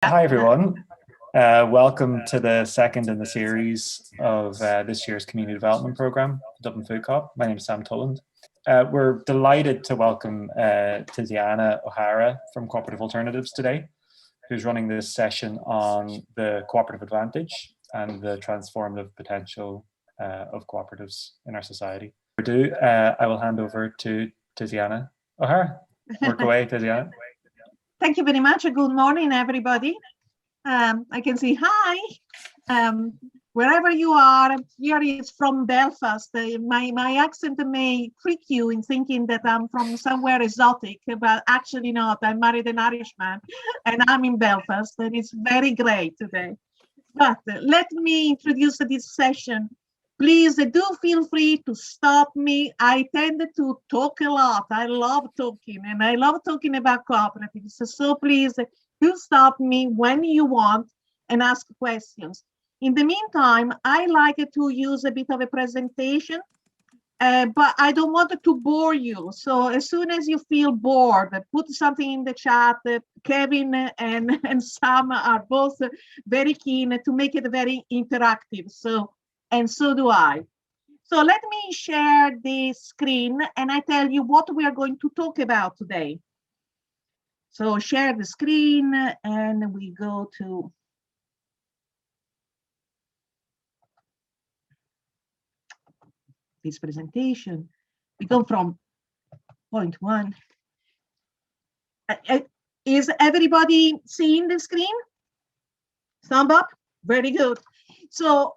Hi, everyone. Welcome to the second in the series of this year's Community Development Programme, Dublin Food Co-op. My name is Sam Tulland. We're delighted to welcome Tiziana O'Hara from Cooperative Alternatives today, who's running this session on the Cooperative Advantage and the transformative potential of cooperatives in our society. I will hand over to Tiziana O'Hara. Work away, Tiziana. Thank you very much. Good morning, everybody. I can say hi. Wherever you are, here is from Belfast. My accent may trick you in thinking that I'm from somewhere exotic, but actually not. I married an Irishman and I'm in Belfast, and it's very great today. But let me introduce this session. Please do feel free to stop me. I tend to talk a lot. I love talking, and I love talking about cooperatives. So please do stop me when you want and ask questions. In the meantime, I like to use a bit of a presentation, but I don't want to bore you. So as soon as you feel bored, put something in the chat. Kevin and Sam are both very keen to make it very interactive. And so do I. So let me share the screen and I tell you what we are going to talk about today. So share the screen and we go to this presentation. We go from point one. Is everybody seeing the screen? Thumb up? Very good. So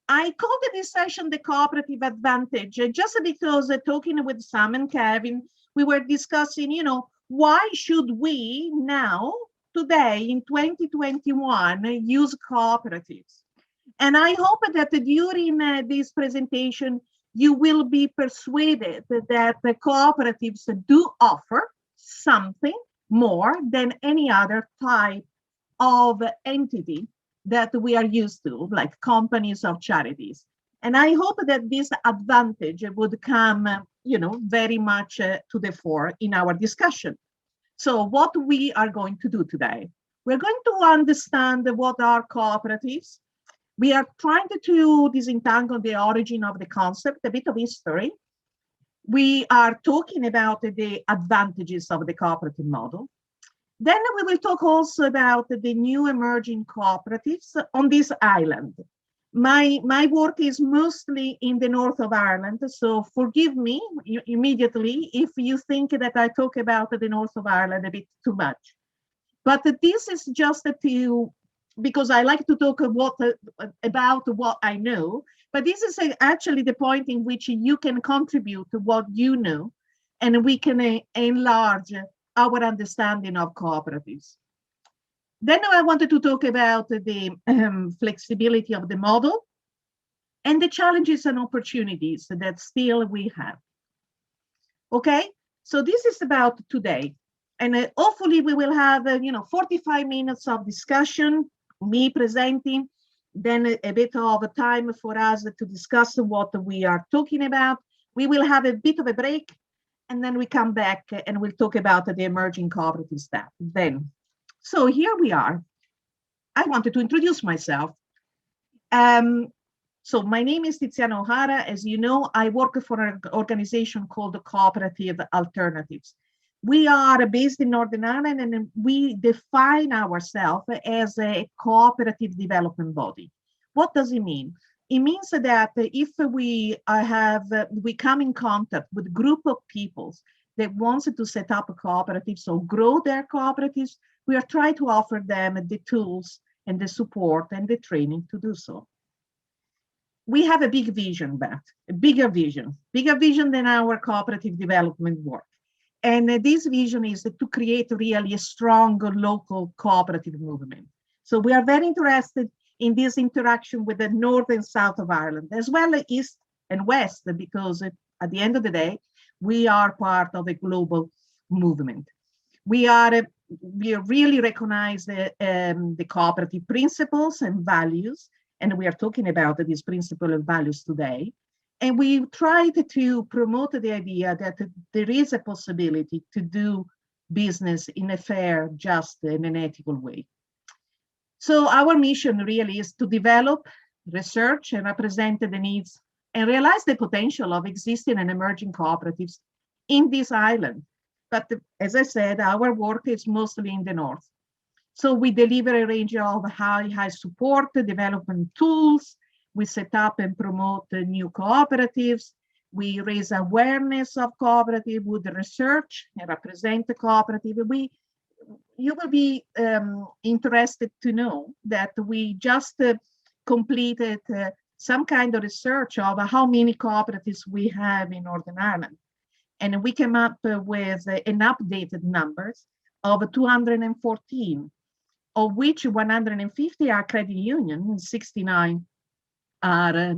I called this session the Cooperative Advantage, just because talking with Sam and Kevin, we were discussing, why should we now, today in 2021, use cooperatives? And I hope that during this presentation, you will be persuaded that the cooperatives do offer something more than any other type of entity that we are used to, like companies or charities. And I hope that this advantage would come, very much to the fore in our discussion. So what we are going to do today, we're going to understand what are cooperatives. We are trying to disentangle the origin of the concept, a bit of history. We are talking about the advantages of the cooperative model. Then we will talk also about the new emerging cooperatives on this island. My work is mostly in the north of Ireland, so forgive me immediately if you think that I talk about the north of Ireland a bit too much. But this is just because I like to talk about what I know, but this is actually the point in which you can contribute to what you know, and we can enlarge our understanding of cooperatives. Then I wanted to talk about the flexibility of the model and the challenges and opportunities that still we have. Okay, so this is about today. And hopefully we will have, 45 minutes of discussion, me presenting, then a bit of time for us to discuss what we are talking about. We will have a bit of a break, and then we come back and we'll talk about the emerging cooperative stuff then. So here we are. I wanted to introduce myself. So my name is Tiziana O'Hara. As you know, I work for an organization called Cooperative Alternatives. We are based in Northern Ireland, and we define ourselves as a cooperative development body. What does it mean? It means that if we come in contact with a group of people that wants to set up a cooperative, so grow their cooperatives, we are trying to offer them the tools and the support and the training to do so. We have a big vision, a bigger vision than our cooperative development work. And this vision is to create really a strong local cooperative movement. So we are very interested in this interaction with the north and south of Ireland, as well as east and west, because at the end of the day, we are part of a global movement. We really recognize the cooperative principles and values, and we are talking about these principles and values today. And we tried to promote the idea that there is a possibility to do business in a fair, just, and an ethical way. So our mission really is to develop, research, and represent the needs and realize the potential of existing and emerging cooperatives in this island. But as I said, our work is mostly in the north. So we deliver a range of high support, development tools. We set up and promote new cooperatives. We raise awareness of cooperative with research and represent the cooperative. You will be interested to know that we just completed some kind of research of how many cooperatives we have in Northern Ireland. And we came up with an updated numbers of 214, of which 150 are credit union and 69 are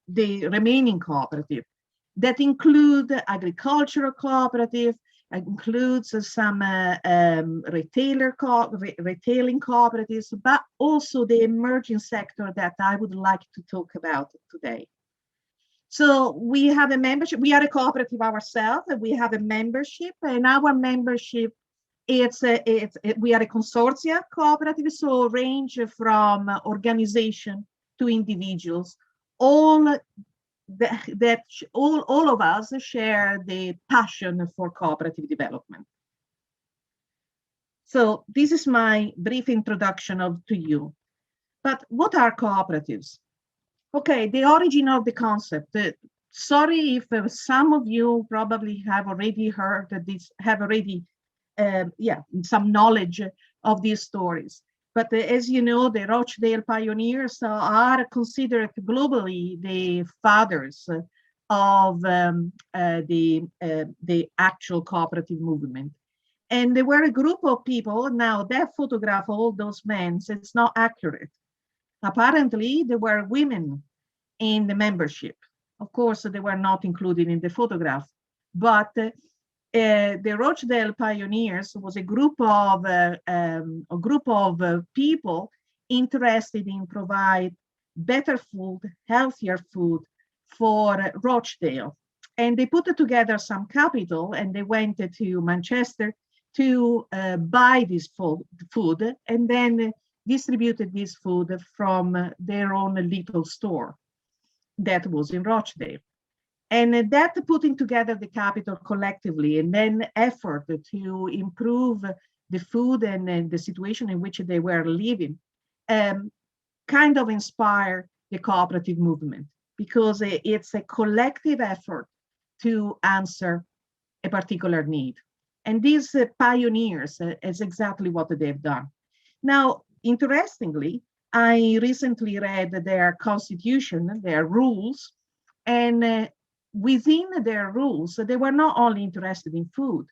the remaining cooperative. That include agricultural cooperative, includes some retailing cooperatives, but also the emerging sector that I would like to talk about today. So we have a membership. We are a cooperative ourselves. We have a membership, and our membership we are a consortia cooperative, so range from organization to individuals. All of us share the passion for cooperative development. So this is my brief introduction to you. But what are cooperatives? Okay, the origin of the concept. Sorry if some of you probably have already heard this, have already, some knowledge of these stories. But as you know, the Rochdale Pioneers are considered globally the fathers of the actual cooperative movement. And they were a group of people. Now, that photograph of all those men, it's not accurate. Apparently, there were women in the membership. Of course, they were not included in the photograph, but the Rochdale Pioneers was a group of people interested in provide better food, healthier food for Rochdale. And they put together some capital and they went to Manchester to buy this food and then distributed this food from their own little store that was in Rochdale. And that putting together the capital collectively and then effort to improve the food and the situation in which they were living kind of inspired the cooperative movement, because it's a collective effort to answer a particular need. And these pioneers is exactly what they've done. Now, interestingly, I recently read their constitution, their rules, and within their rules, they were not only interested in food,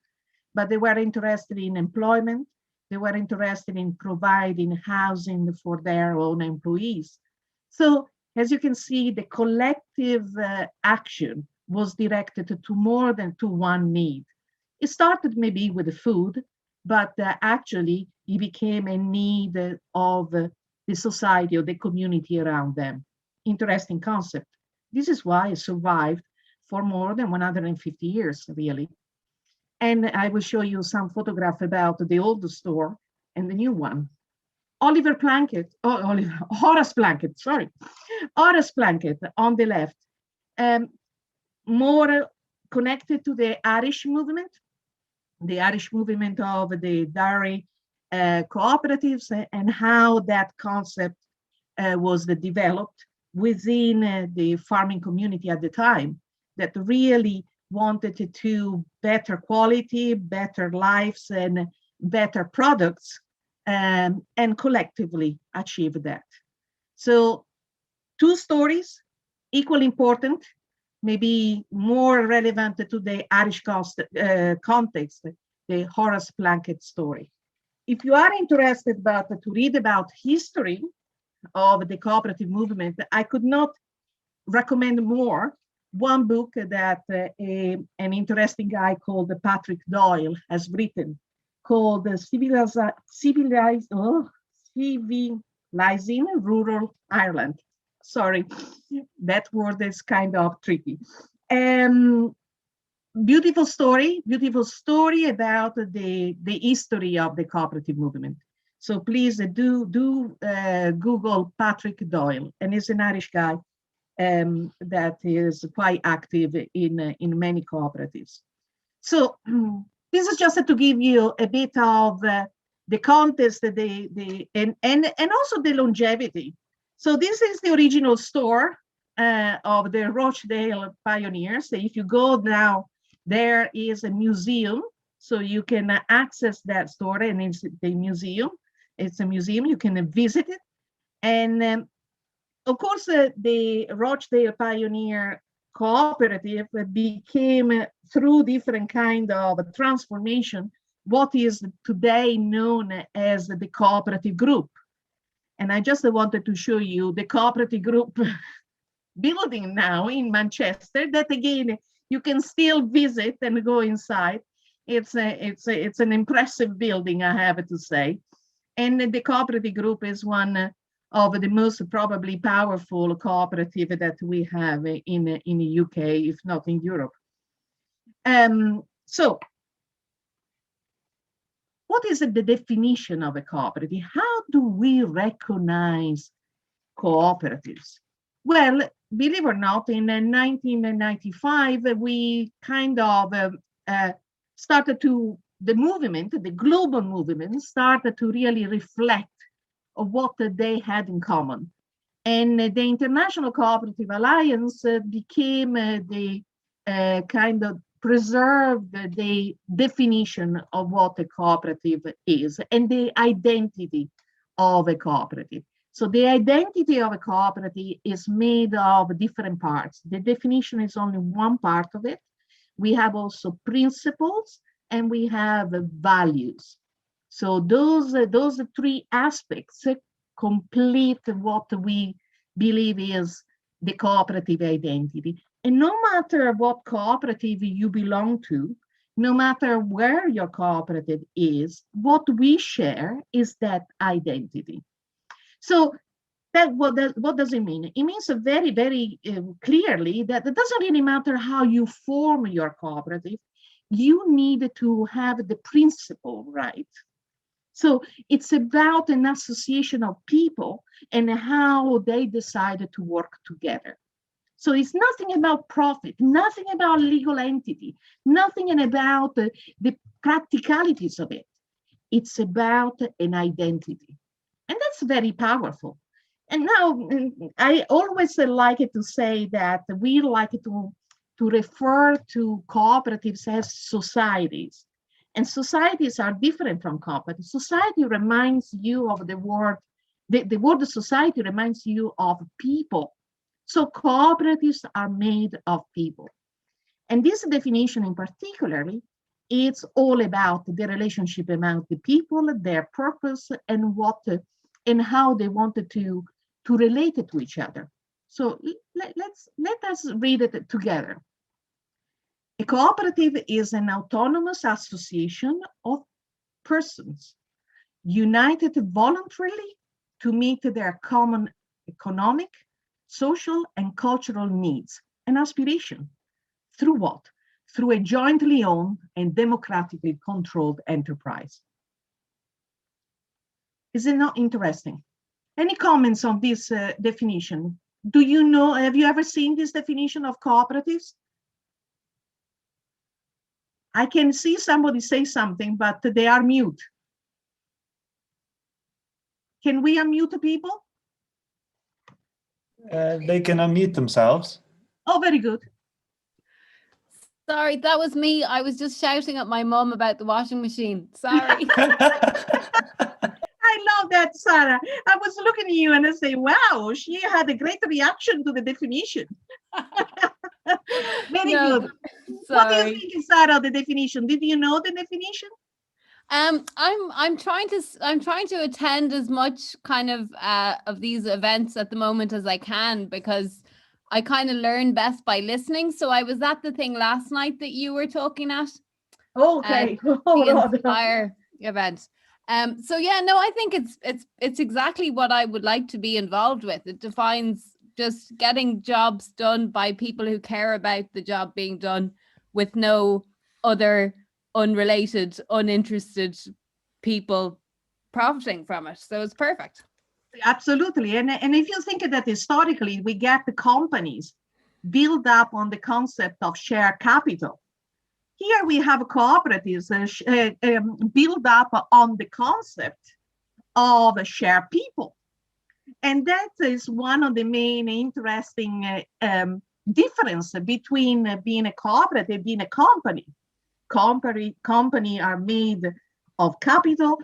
but they were interested in employment. They were interested in providing housing for their own employees. So as you can see, the collective action was directed to more than to one need. It started maybe with the food, but actually it became a need of the society or the community around them. Interesting concept. This is why it survived for more than 150 years, really. And I will show you some photograph about the old store and the new one. Horace Plunkett on the left, more connected to the Irish movement of the dairy cooperatives and how that concept was developed within the farming community at the time, that really wanted to better quality, better lives, and better products, and collectively achieve that. So 2 stories, equally important, maybe more relevant to the Irish context, the Horace Plunkett story. If you are interested to read about history of the cooperative movement, I could not recommend more one book that an interesting guy called Patrick Doyle has written, called Civilizing Rural Ireland. Sorry, that word is kind of tricky. Beautiful story about the history of the cooperative movement. So please do Google Patrick Doyle, and he's an Irish guy that is quite active in many cooperatives. So this is just to give you a bit of the context, and also the longevity. So this is the original store of the Rochdale Pioneers. So if you go now, there is a museum, so you can access that store, and it's the museum. It's a museum, you can visit it. And of course, the Rochdale Pioneer Cooperative became, through different kind of transformation, what is today known as the Cooperative Group. And I just wanted to show you the Cooperative Group building now in Manchester, that again, you can still visit and go inside. It's an impressive building, I have to say. And the Cooperative Group is one of the most probably powerful cooperative that we have in the UK, if not in Europe. So what is the definition of a cooperative? How do we recognize cooperatives? Well, believe it or not, in 1995, we kind of started to, the movement, the global movement, started to really reflect of what they had in common. And the International Cooperative Alliance became the kind of preserved the definition of what a cooperative is and the identity of a cooperative. So the identity of a cooperative is made of different parts. The definition is only one part of it. We have also principles and we have values. So those three aspects complete what we believe is the cooperative identity. And no matter what cooperative you belong to, no matter where your cooperative is, what we share is that identity. So what does it mean? It means very, very clearly that it doesn't really matter how you form your cooperative, you need to have the principle right. So it's about an association of people and how they decided to work together. So it's nothing about profit, nothing about legal entity, nothing about the practicalities of it. It's about an identity. And that's very powerful. And now I always like to say that we like to refer to cooperatives as societies. And societies are different from cooperatives. Society reminds you of the word society reminds you of people. So cooperatives are made of people. And this definition in particularly, it's all about the relationship among the people, their purpose, and and how they wanted to relate it to each other. So let us read it together. A cooperative is an autonomous association of persons united voluntarily to meet their common economic, social, and cultural needs and aspiration. Through what? Through a jointly owned and democratically controlled enterprise. Is it not interesting? Any comments on this definition? Do you know, have you ever seen this definition of cooperatives? I can see somebody say something, but they are mute. Can we unmute the people? They can unmute themselves. Oh, very good. Sorry, that was me. I was just shouting at my mum about the washing machine. Sorry. I love that, Sarah. I was looking at you and I say, wow, she had a great reaction to the definition. Very good. What do you think, Sarah, the definition? Did you know the definition? I'm trying to attend as much kind of these events at the moment as I can, because I kind of learn best by listening. So I was at the thing last night that you were talking at. Okay. The Inspire event. So yeah, no, I think it's exactly what I would like to be involved with. It defines just getting jobs done by people who care about the job being done, with no other unrelated, uninterested people profiting from it. So it's perfect. Absolutely. And if you think that historically, we get the companies built up on the concept of share capital. Here we have cooperatives built up on the concept of share people. And that is one of the main interesting difference between being a cooperative, being a company. Company are made of capital,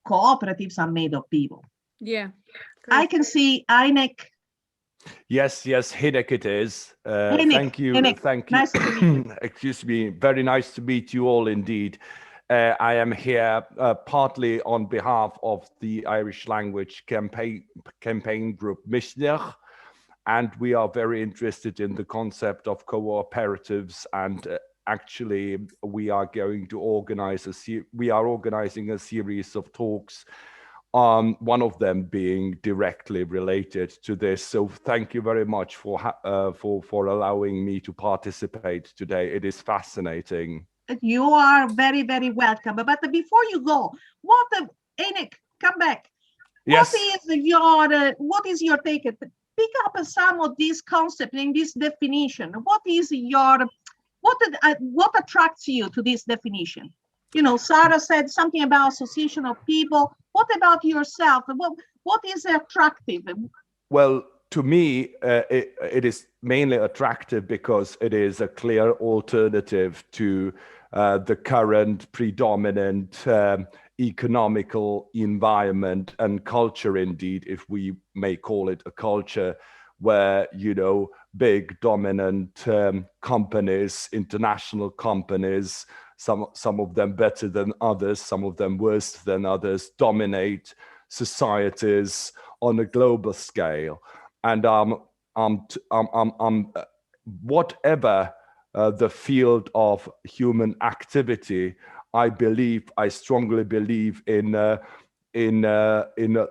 cooperatives are made of people. Yeah. I can see Einek. Yes, Hinek it is. Hinek, Thank you. Hinek, Thank you. nice to meet you. Excuse me. Very nice to meet you all indeed. I am here partly on behalf of the Irish language campaign group Mishnech, and we are very interested in the concept of cooperatives. And actually, we are going to organize organizing a series of talks. One of them being directly related to this. So thank you very much for allowing me to participate today. It is fascinating. You are very, very welcome. But before you go, Einek, come back. Yes. What is your take? Pick up some of these concepts in this definition. What attracts you to this definition? You know, Sarah said something about association of people. What about yourself? What is attractive? Well, to me, it is mainly attractive because it is a clear alternative to the current predominant economical environment and culture, indeed, if we may call it a culture, where, you know, big dominant companies, international companies, some of them better than others, some of them worse than others, dominate societies on a global scale. And whatever the field of human activity, I strongly believe in a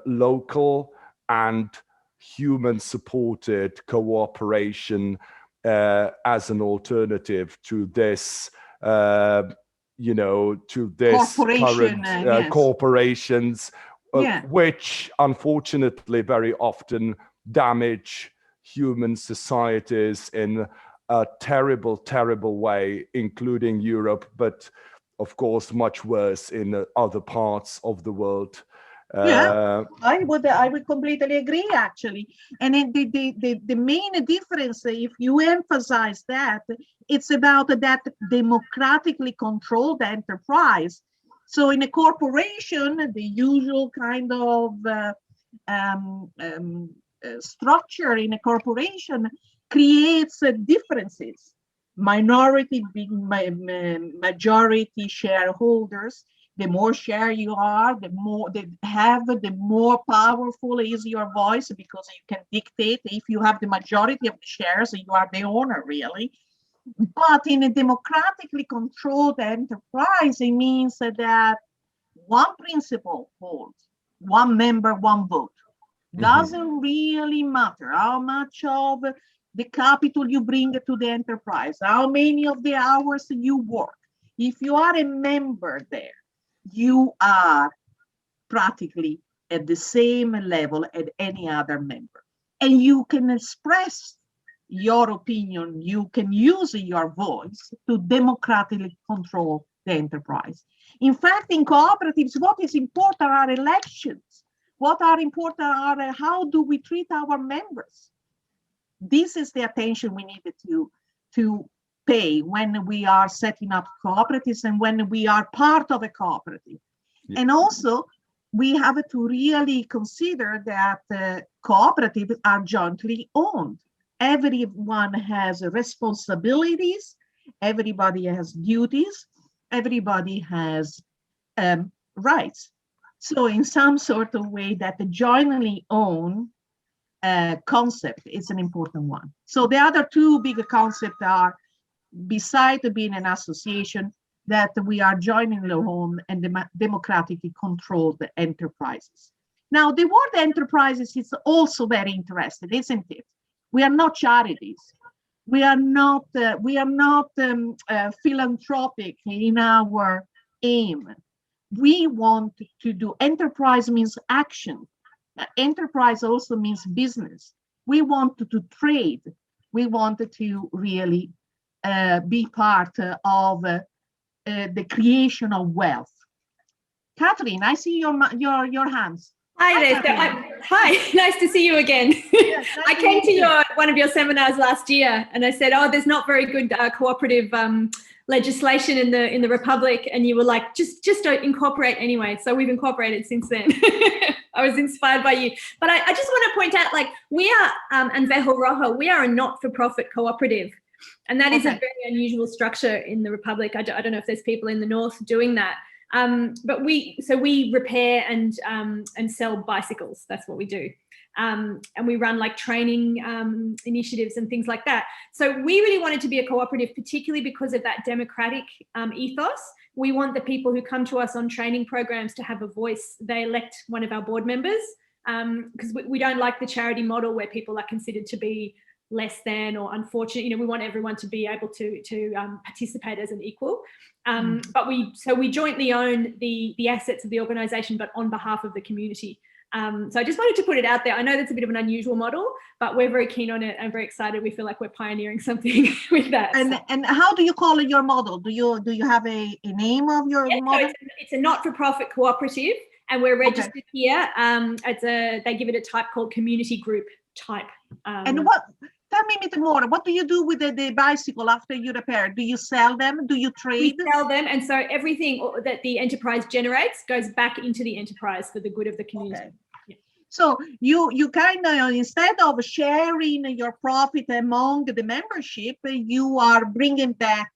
local and human-supported cooperation as an alternative to this. To this current yes. corporations, which unfortunately very often damage human societies in a terrible, terrible way, including Europe, but of course much worse in other parts of the world. I would completely agree, actually. And the main difference, if you emphasize that, it's about that democratically controlled enterprise. So in a corporation, the usual kind of structure in a corporation creates differences. Minority being majority shareholders. The more share you are, the more powerful is your voice, because you can dictate. If you have the majority of the shares, you are the owner, really. But in a democratically controlled enterprise, it means that one principle holds: one member, one vote. Doesn't really matter how much of the capital you bring to the enterprise, how many of the hours you work. If you are a member there, you are practically at the same level as any other member. And you can express your opinion, you can use your voice to democratically control the enterprise. In fact, in cooperatives, what is important are elections. What are important are how do we treat our members. This is the attention we needed to pay when we are setting up cooperatives and when we are part of a cooperative. Yeah. And also, we have to really consider that cooperatives are jointly owned. Everyone has responsibilities, everybody has duties, everybody has rights. So in some sort of way, that the jointly owned concept is an important one. So the other two big concepts are, besides being an association, that we are jointly owned and democratically controlled enterprises. Now, the word enterprises is also very interesting, isn't it? We are not charities. We are not philanthropic in our aim. we want to do. Enterprise means action. Enterprise also means business. We want to trade. We want to really be part of the creation of wealth. Catherine, I see your hands. Hi there. Hi, nice to see you again. Yes, nice I to came meet to you. one of your seminars last year, and I said, "Oh, there's not very good cooperative legislation in the Republic," and you were like, "Just don't incorporate anyway." So we've incorporated since then. I was inspired by you, but I just want to point out, like, we are Anvejo Rojo. We are a not-for-profit cooperative, and that is a very unusual structure in the Republic. I don't know if there's people in the North doing that. But we repair and sell bicycles. That's what we do. And we run like training initiatives and things like that. So we really wanted to be a cooperative, particularly because of that democratic ethos. We want the people who come to us on training programs to have a voice. They elect one of our board members, because we don't like the charity model where people are considered to be less than or unfortunate. You know, we want everyone to be able to participate as an equal. But we jointly own the assets of the organisation, but on behalf of the community. So I just wanted to put it out there. I know that's a bit of an unusual model, but we're very keen on it and very excited. We feel like we're pioneering something with that. And how do you call it your model? Do you have a name of your model? So it's a not-for-profit cooperative, and we're registered here. They give it a type called community group type. And what? Tell me a bit more. What do you do with the bicycle after you repair? Do you sell them? Do you trade? We sell them, and so everything that the enterprise generates goes back into the enterprise for the good of the community. Okay. Yeah. So you kind of, instead of sharing your profit among the membership, you are bringing back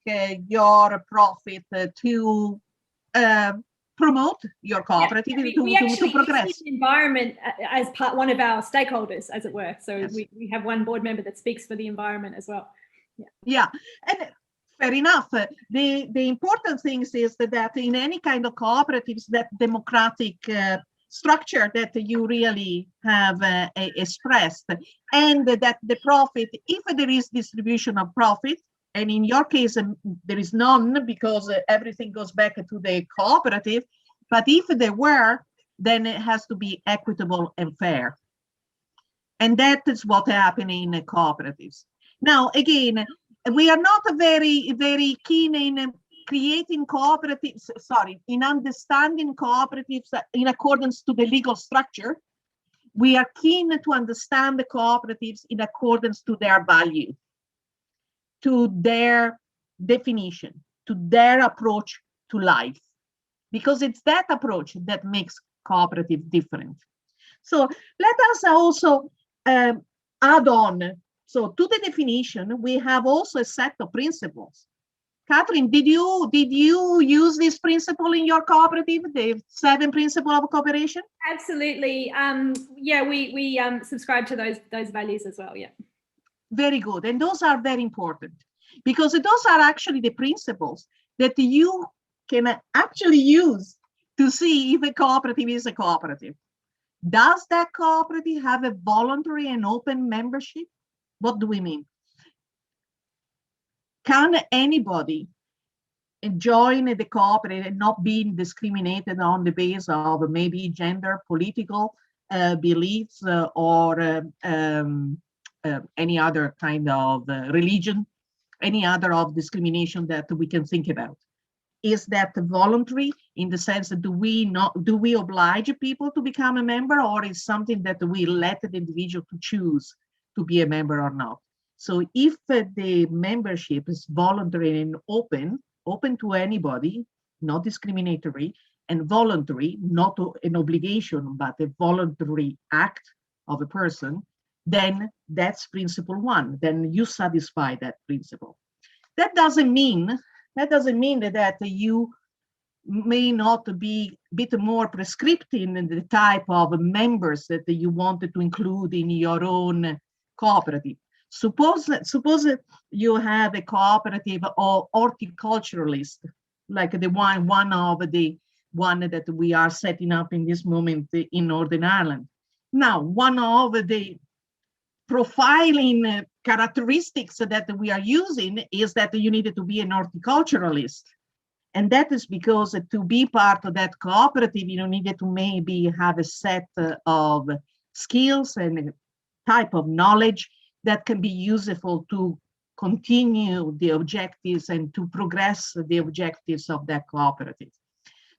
your profit to promote your cooperative, to progress. Use the environment as one of our stakeholders, as it were. So yes. we have one board member that speaks for the environment as well. Yeah, and fair enough. The important thing is that in any kind of cooperatives, that democratic structure that you really have expressed, and that the profit, if there is distribution of profit, and in your case, there is none because everything goes back to the cooperative. But if there were, then it has to be equitable and fair. And that is what happens in cooperatives. Now, again, we are not very, very keen in creating cooperatives, in understanding cooperatives in accordance to the legal structure. We are keen to understand the cooperatives in accordance to their value, to their definition, to their approach to life, because it's that approach that makes cooperative different. So let us also add on. So to the definition, we have also a set of principles. Catherine, did you use this principle in your cooperative, the 7 principles of cooperation? Absolutely. Yeah, we subscribe to those values as well. Yeah. Very good. And those are very important, because those are actually the principles that you can actually use to see if a cooperative is a cooperative. Does that cooperative have a voluntary and open membership? What do we mean? Can anybody join the cooperative and not being discriminated on the basis of maybe gender, political beliefs, or any other kind of religion, any other of discrimination that we can think about? Is that voluntary in the sense that do we oblige people to become a member, or is something that we let the individual to choose to be a member or not? So if the membership is voluntary and open to anybody, not discriminatory, and voluntary, not an obligation, but a voluntary act of a person, then that's principle 1. Then you satisfy that principle. That doesn't mean that you may not be a bit more prescriptive in the type of members that you wanted to include in your own cooperative. Suppose you have a cooperative of horticulturalists, like the one that we are setting up in this moment in Northern Ireland. Now, one of the profiling characteristics that we are using is that you needed to be an horticulturalist. And that is because to be part of that cooperative, you needed to maybe have a set of skills and a type of knowledge that can be useful to continue the objectives and to progress the objectives of that cooperative.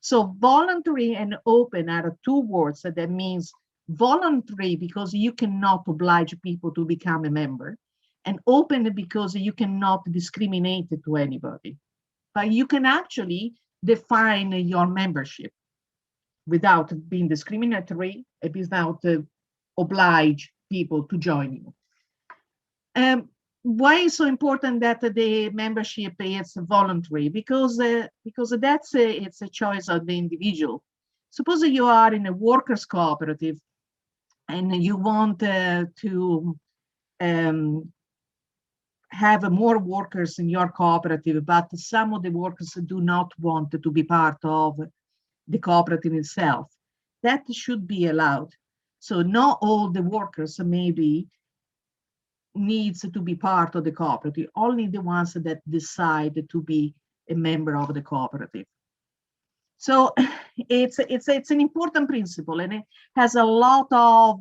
So voluntary and open are two words that means voluntary because you cannot oblige people to become a member, and open because you cannot discriminate to anybody. But you can actually define your membership without being discriminatory and without oblige people to join you. Why is so important that the membership is voluntary? Because that's it's a choice of the individual. Suppose you are in a workers' cooperative and you want to have more workers in your cooperative, but some of the workers do not want to be part of the cooperative itself. That should be allowed. So not all the workers maybe needs to be part of the cooperative, only the ones that decide to be a member of the cooperative. So it's an important principle, and it has a lot of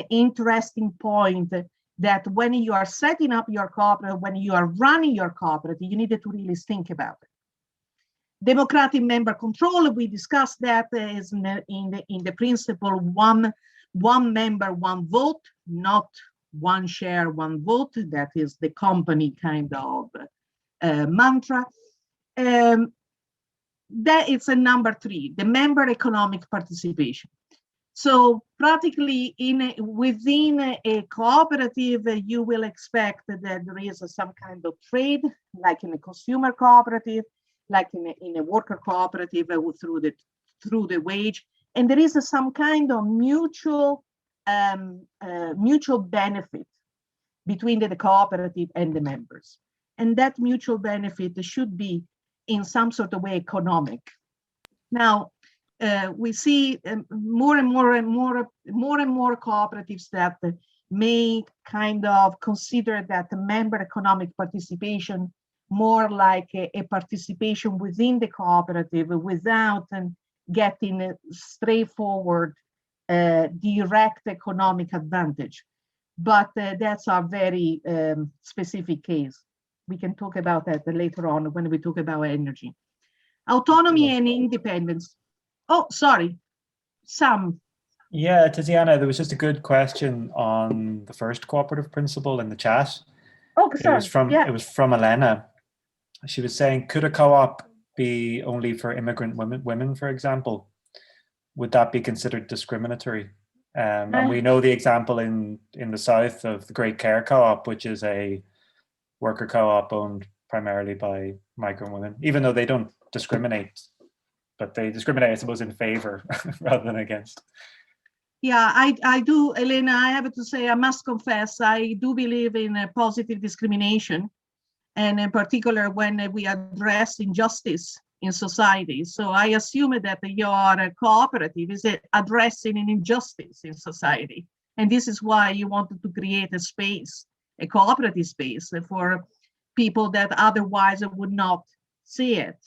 interesting point that when you are setting up your cooperative, when you are running your cooperative, you need to really think about it. Democratic member control, we discussed that is in the principle one member, one vote, not one share, one vote. That is the company kind of mantra. That is a number 3, the member economic participation. So practically within a cooperative, you will expect that there is some kind of trade, like in a consumer cooperative, like in a worker cooperative through the wage, and there is some kind of mutual benefit between the cooperative and the members, and that mutual benefit should be in some sort of way economic. Now we see more and more cooperatives that may kind of consider that the member economic participation more like a participation within the cooperative without getting a straightforward direct economic advantage. But that's a very specific case. We can talk about that later on when we talk about energy. Autonomy and independence. Oh, sorry, Sam. Yeah, Tiziana, there was just a good question on the first cooperative principle in the chat. Oh, sorry. It was from Elena. She was saying, could a co-op be only for immigrant women, for example? Would that be considered discriminatory? And we know the example in the south of the Great Care Co-op, which is a worker co-op owned primarily by migrant women, even though they don't discriminate, but they discriminate, I suppose, in favor rather than against. Yeah, I do, Elena, I have to say, I must confess, I do believe in positive discrimination, and in particular when we address injustice in society. So I assume that your cooperative is addressing an injustice in society. And this is why you wanted to create a space, a cooperative space for people that otherwise would not see it.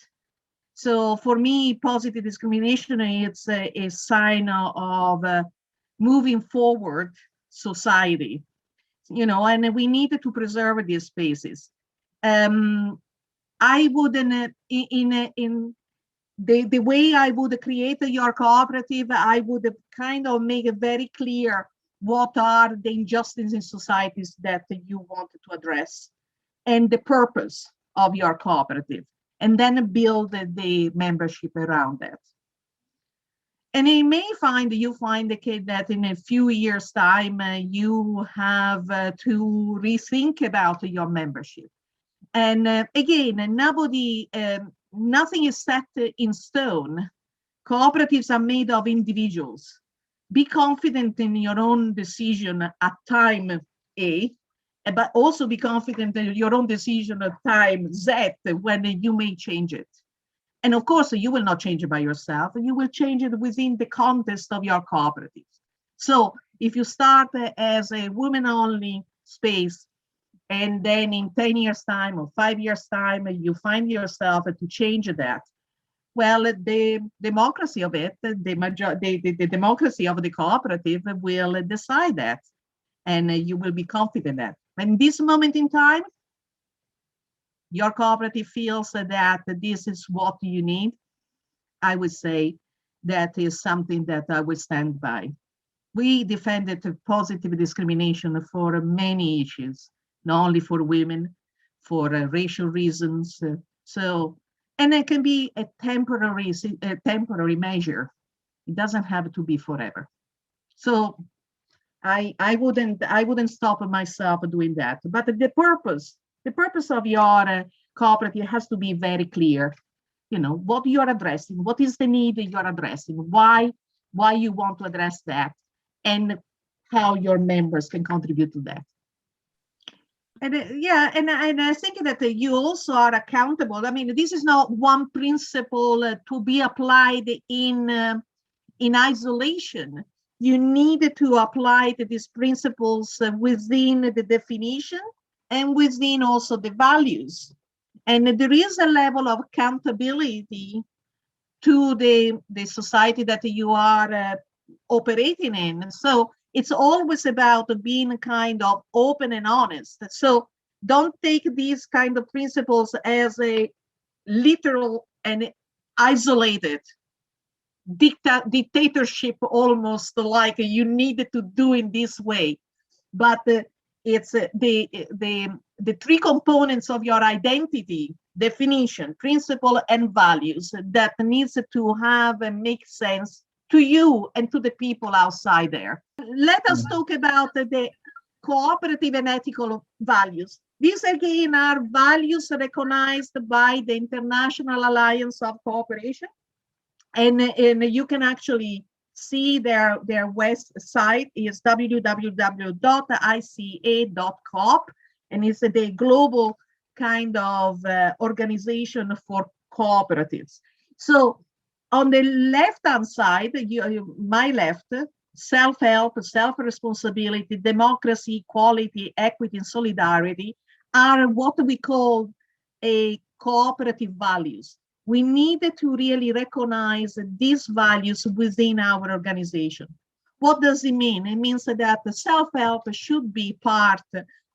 So for me, positive discrimination, it's a sign of moving forward society, and we need to preserve these spaces. I would, in the way I would create your cooperative, I would kind of make it very clear what are the injustices in societies that you want to address and the purpose of your cooperative, and then build the membership around that. And you may find the case that in a few years' time, you have to rethink about your membership. And again, nothing is set in stone. Cooperatives are made of individuals. Be confident in your own decision at time A, but also be confident in your own decision at time Z when you may change it. And of course, you will not change it by yourself. You will change it within the context of your cooperative. So if you start as a women-only space, and then in 10 years time or 5 years time, you find yourself to change that. Well, the democracy of it, the democracy of the cooperative will decide that, and you will be confident that. In this moment in time, your cooperative feels that this is what you need, I would say that is something that I would stand by. We defended positive discrimination for many issues, not only for women, for racial reasons. And it can be a temporary measure. It doesn't have to be forever. So I wouldn't stop myself doing that. But the purpose of your cooperative has to be very clear. You know what you are addressing, what is the need that you are addressing, why you want to address that, and how your members can contribute to that. And and I think that you also are accountable. I mean, this is not one principle to be applied in isolation. You need to apply these principles within the definition and within also the values. And there is a level of accountability to the society that you are operating in. So it's always about being kind of open and honest. So don't take these kind of principles as a literal and isolated dictatorship, almost like you need to do in this way. But it's the three components of your identity: definition, principle, and values that needs to have and make sense to you and to the people outside there. Let us talk about the cooperative and ethical values. These again are values recognized by the International Alliance of Cooperation, and you can actually see their website is www.ica.coop, and it's the global kind of organization for cooperatives. So on the left-hand side, my left, self-help, self-responsibility, democracy, equality, equity, and solidarity are what we call a cooperative values. We need to really recognize these values within our organization. What does it mean? It means that the self-help should be part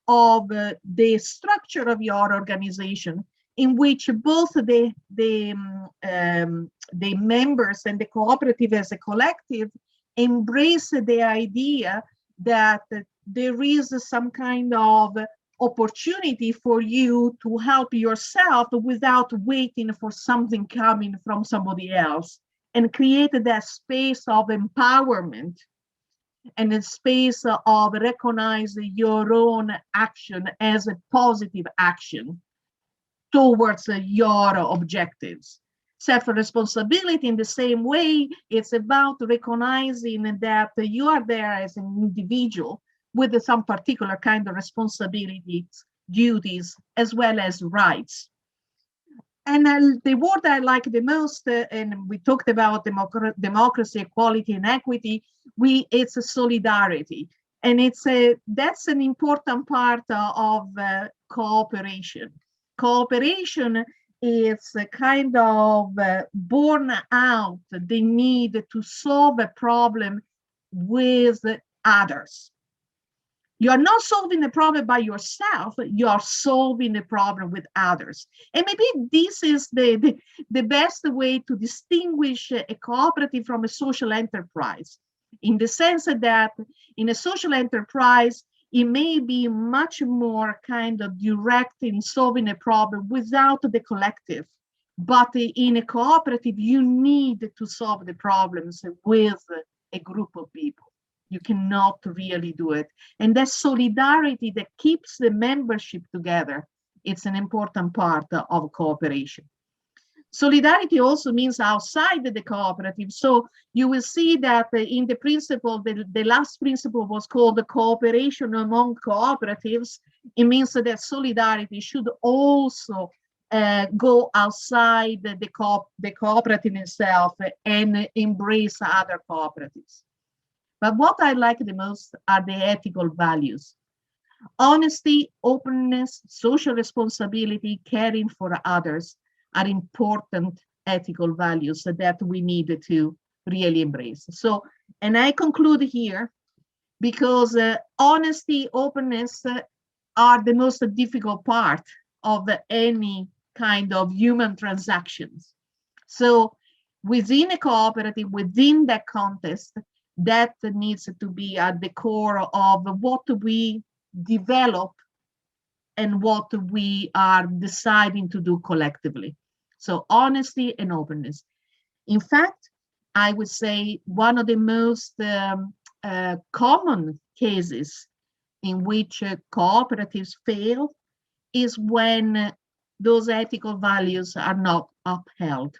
of the structure of your organization, in which both the members and the cooperative as a collective embrace the idea that there is some kind of opportunity for you to help yourself without waiting for something coming from somebody else, and create that space of empowerment and a space of recognize your own action as a positive action towards your objectives. Self-responsibility in the same way, it's about recognizing that you are there as an individual with some particular kind of responsibilities, duties, as well as rights. And the word I like the most, and we talked about democracy, equality, and equity, it's a solidarity. And that's an important part of cooperation. Cooperation is a kind of born out the need to solve a problem with others. You're not solving the problem by yourself, you're solving the problem with others. And maybe this is the best way to distinguish a cooperative from a social enterprise, in the sense that in a social enterprise, it may be much more kind of direct in solving a problem without the collective. But in a cooperative, you need to solve the problems with a group of people. You cannot really do it. And that solidarity that keeps the membership together, it's an important part of cooperation. Solidarity also means outside the cooperative. So you will see that in the principle, the last principle was called the cooperation among cooperatives. It means that solidarity should also go outside the cooperative itself and embrace other cooperatives. But what I like the most are the ethical values. Honesty, openness, social responsibility, caring for others are important ethical values that we need to really embrace. So, and I conclude here because honesty, openness are the most difficult part of any kind of human transactions. So within a cooperative, within that context, that needs to be at the core of what we develop and what we are deciding to do collectively. So honesty and openness. In fact, I would say one of the most common cases in which cooperatives fail is when those ethical values are not upheld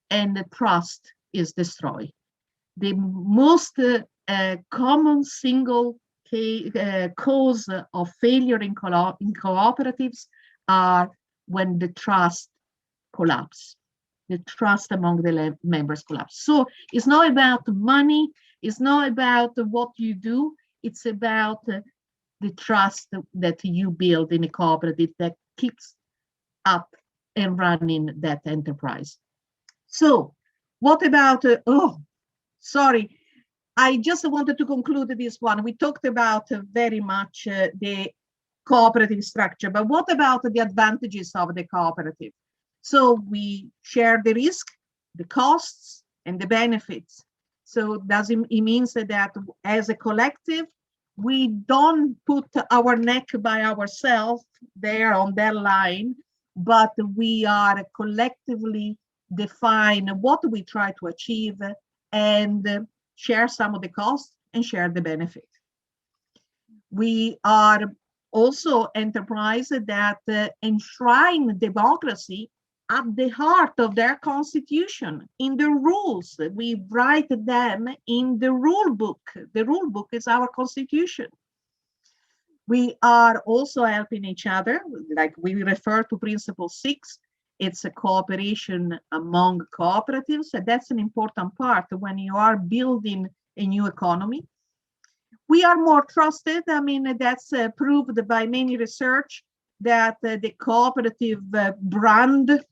and the trust is destroyed. The most common single cause of failure in cooperatives are when the trust collapse. The trust among the members collapse. So it's not about money, it's not about what you do, it's about the trust that you build in a cooperative that keeps up and running that enterprise. So what about, sorry, I just wanted to conclude this one. We talked about very much the cooperative structure, but what about the advantages of the cooperative? So we share the risk, the costs, and the benefits. So it means that as a collective, we don't put our neck by ourselves there on that line, but we are collectively define what we try to achieve and share some of the costs and share the benefit. We are also enterprise that enshrine democracy at the heart of their constitution, in the rules. We write them in the rule book. The rule book is our constitution. We are also helping each other, like we refer to Principle 6. It's a cooperation among cooperatives. And that's an important part when you are building a new economy. We are more trusted. I mean, that's proved by many research that the cooperative brand,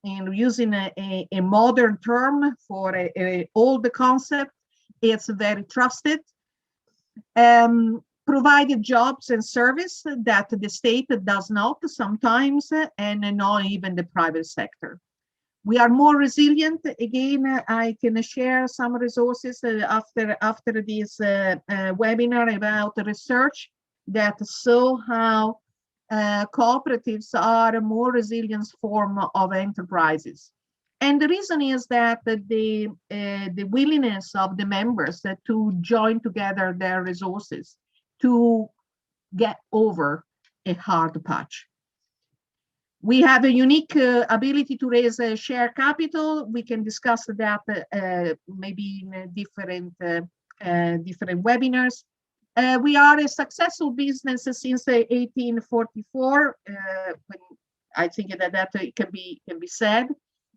and using a modern term for a old concept, it's very trusted. Provided jobs and service that the state does not sometimes, and not even the private sector. We are more resilient. Again, I can share some resources after this webinar about the research that show how cooperatives are a more resilient form of enterprises. And the reason is that the willingness of the members to join together their resources to get over a hard patch. We have a unique ability to raise share capital. We can discuss that maybe in different webinars. We are a successful business since 1844. I think that can be said.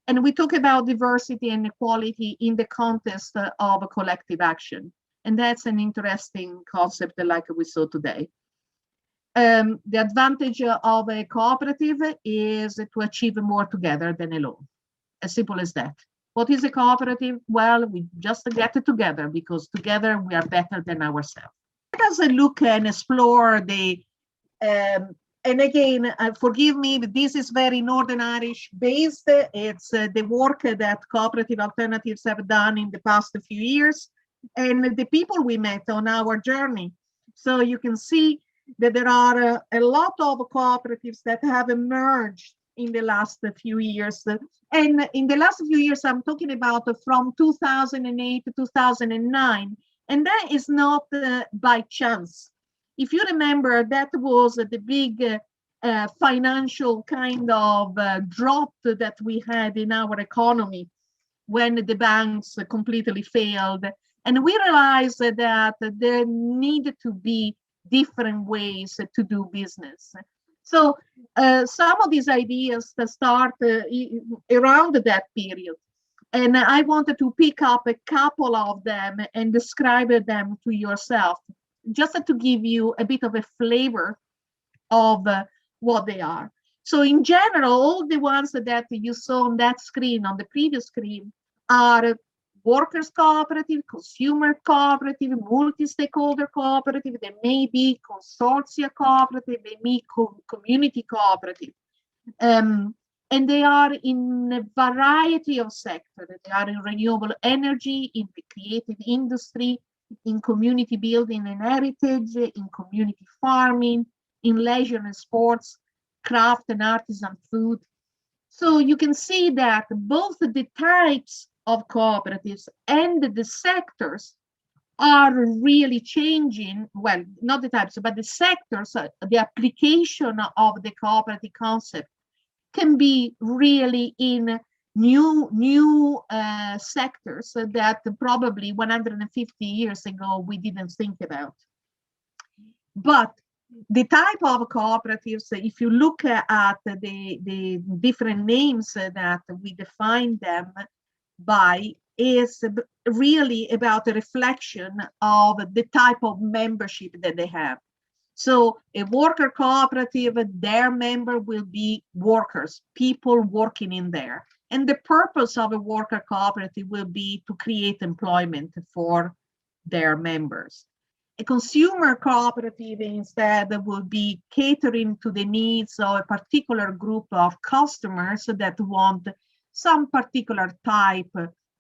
And we talk about diversity and equality in the context of a collective action. And that's an interesting concept like we saw today. The advantage of a cooperative is to achieve more together than alone. As simple as that. What is a cooperative? Well, we just get it together because together we are better than ourselves. Let us look and explore the, and again, forgive me, but this is very Northern Irish based. It's the work that Cooperative Alternatives have done in the past few years and the people we met on our journey. So you can see that there are a lot of cooperatives that have emerged in the last few years. And in the last few years, I'm talking about from 2008 to 2009. And that is not by chance. If you remember, that was the big financial kind of drop that we had in our economy when the banks completely failed. And we realized that there needed to be different ways to do business. So some of these ideas start around that period. And I wanted to pick up a couple of them and describe them to yourself. just to give you a bit of a flavor of what they are. So in general, all the ones that you saw on that screen, on the previous screen, are workers cooperative, consumer cooperative, multi-stakeholder cooperative, they may be consortia cooperative, they may be community cooperative. And they are in a variety of sectors. They are in renewable energy, in the creative industry, in community building and heritage, in community farming, in leisure and sports, craft and artisan food. So you can see that both the types of cooperatives and the sectors are really changing. Well, not the types, but the sectors, the application of the cooperative concept can be really in new sectors that probably 150 years ago we didn't think about. But the type of cooperatives, if you look at the different names that we define them by, is really about a reflection of the type of membership that they have. So a worker cooperative, their member will be workers, people working in there. And the purpose of a worker cooperative will be to create employment for their members. A consumer cooperative instead will be catering to the needs of a particular group of customers that want some particular type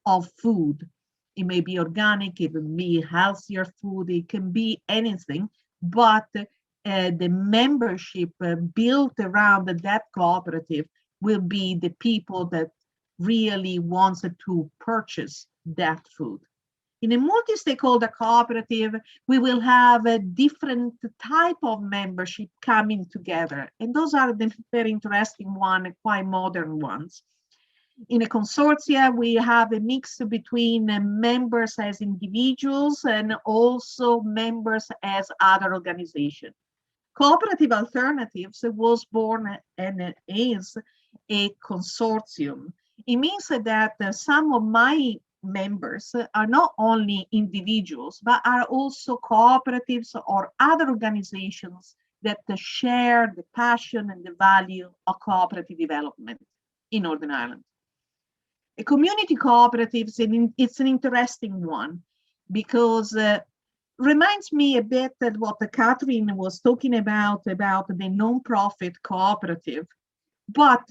of food. It may be organic, it may be healthier food, it can be anything, but the membership built around that cooperative will be the people that really wants to purchase that food. In a multi-stakeholder cooperative, we will have a different type of membership coming together. And those are the very interesting one, quite modern ones. In a consortia, we have a mix between members as individuals and also members as other organizations. Cooperative Alternatives was born and is a consortium. It means that some of my members are not only individuals, but are also cooperatives or other organizations that share the passion and the value of cooperative development in Northern Ireland. A community cooperative, it's an interesting one because reminds me a bit of what Catherine was talking about the non-profit cooperative. But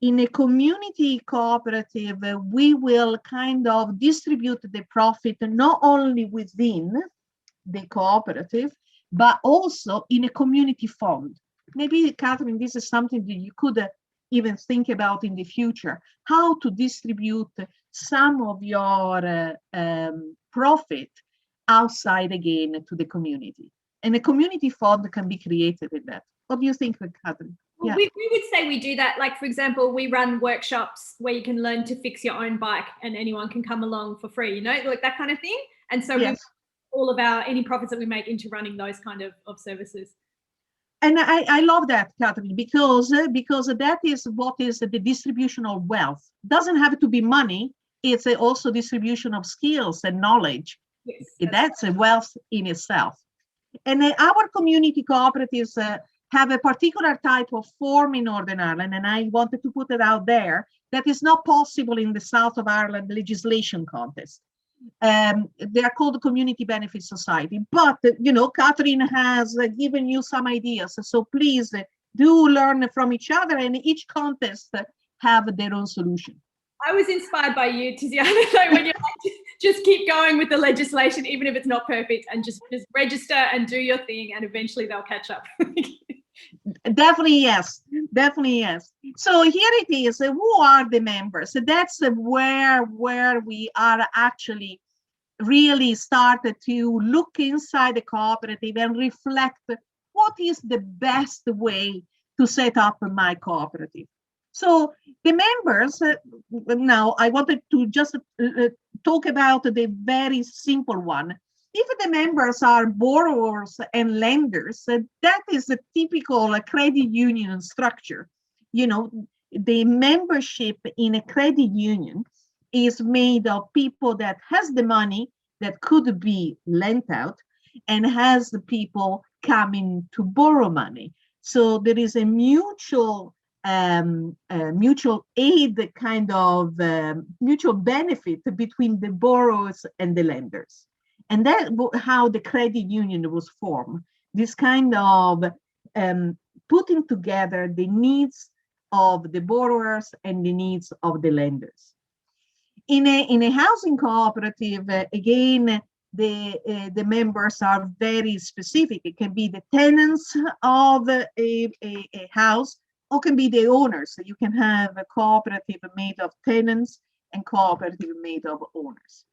in a community cooperative, we will kind of distribute the profit not only within the cooperative, but also in a community fund. Maybe, Catherine, this is something that you could even think about in the future, how to distribute some of your profit outside again to the community. And a community fund can be created in that. What do you think, Catherine? Well, we would say we do that. Like, for example, we run workshops where you can learn to fix your own bike and anyone can come along for free, you know, like that kind of thing. And so yes, we all of any profits that we make into running those kind of services. And I love that, Catherine, because that is what is the distribution of wealth. Doesn't have to be money. It's also distribution of skills and knowledge. Yes, that's a wealth in itself. And our community cooperatives have a particular type of form in Northern Ireland, and I wanted to put it out there, that is not possible in the South of Ireland legislation context. They are called the Community Benefit Society, but you know, Catherine has given you some ideas, so please do learn from each other, and each contest have their own solution. I was inspired by you, Tiziana, so when you're like, just keep going with the legislation, even if it's not perfect, and just register and do your thing, and eventually they'll catch up. Definitely yes, definitely yes. So here it is. Who are the members? That's where we are actually really started to look inside the cooperative and reflect what is the best way to set up my cooperative. So the members, now I wanted to just talk about the very simple one. If the members are borrowers and lenders, that is a typical credit union structure. You know, the membership in a credit union is made of people that has the money that could be lent out, and has the people coming to borrow money. So there is a mutual aid kind of mutual benefit between the borrowers and the lenders. And that's how the credit union was formed. This kind of putting together the needs of the borrowers and the needs of the lenders. In a housing cooperative, again, the members are very specific. It can be the tenants of a house, or can be the owners. So you can have a cooperative made of tenants and cooperative made of owners.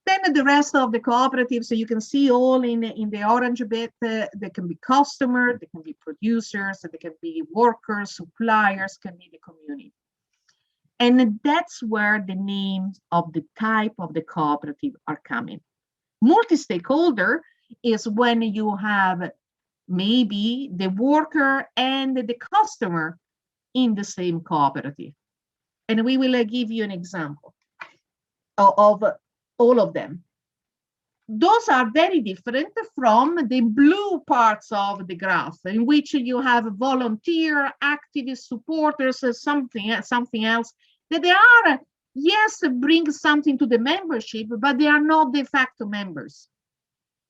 Then the rest of the cooperatives, so you can see all in the orange bit, there can be customers, there can be producers, there can be workers, suppliers, can be the community. And that's where the names of the type of the cooperative are coming. Multi-stakeholder is when you have maybe the worker and the customer in the same cooperative. And we will give you an example of all of them. Those are very different from the blue parts of the graph, in which you have volunteer, activist, supporters, something else, that they are, yes, bring something to the membership, but they are not de facto members.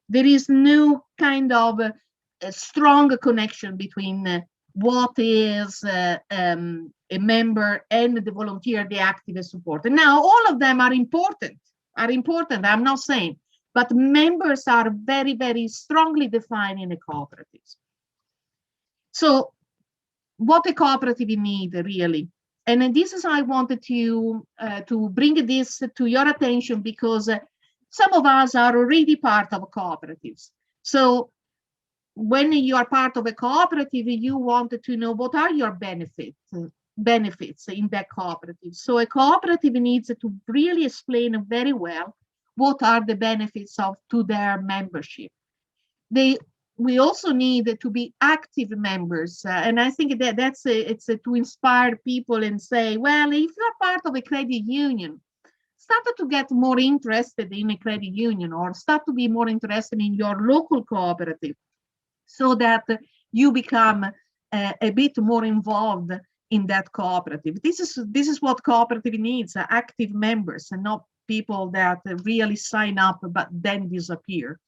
There is no kind of a strong connection between what is a member and the volunteer, the activist supporter. Now, all of them are important, I'm not saying, but members are very, very strongly defined in the cooperatives. So what a cooperative need really, and this is how I wanted to bring this to your attention, because some of us are already part of cooperatives. So when you are part of a cooperative, you wanted to know what are your benefits in that cooperative. So a cooperative needs to really explain very well what are the benefits to their membership. We also need to be active members, and I think it's to inspire people and say, well, if you're part of a credit union, start to get more interested in a credit union, or start to be more interested in your local cooperative, so that you become a bit more involved in that cooperative. This is what cooperative needs, active members, and not people that really sign up but then disappear.